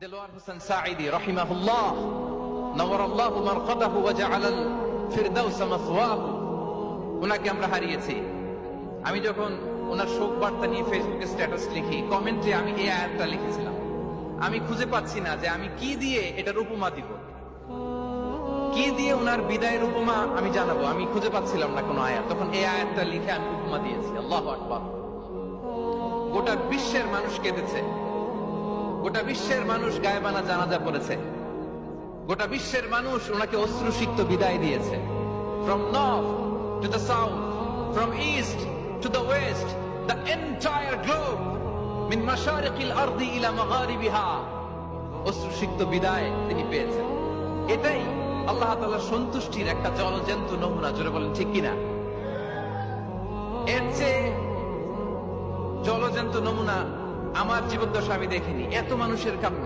দেলোয়ার হোসেন সাঈদী রাহিমাহুল্লাহ নওয়ারাল্লাহু মারকাদাহু ওয়া জাআলাল ফিরদাউস মাসওয়াহু, ওনাকে আমরা হারিয়েছি। আমি যখন ওনার শোক বার্তা নিয়ে ফেসবুকে স্ট্যাটাস লিখি, কমেন্টে আমি এই আয়াতটা লিখেছিলাম। আমি খুঁজে পাচ্ছি না যে আমি কি দিয়ে এটার উপমা দিব, কি দিয়ে ওনার বিদায়ের উপমা আমি জানাবো। আমি খুঁজে পাচ্ছিলাম না কোনো আয়াত, তখন এই আয়াতটা লিখে আমি উপমা দিয়েছি। আল্লাহু আকবার। গোটা বিশ্বের মানুষ কেঁদেছে, গোটা বিশ্বের মানুষ গায়েবানা জানাজা পড়েছে, গোটা বিশ্বের মানুষ ওনাকে অশ্রুসিক্ত বিদায় দিয়েছে। From north to the south, from east to the west, the entire globe, min mashariqil ardi ila magharibiha, অশ্রুসিক্ত বিদায় তিনি পেয়েছেন। এটাই আল্লাহ তাআলার সন্তুষ্টির একটা জলজ্যান্ত নমুনা। জোরে বলেন ঠিক কিনা? এর চেয়ে জলজ্যান্ত নমুনা আমার জীবদ্দশা আমি দেখিনি। এত মানুষের কান্না,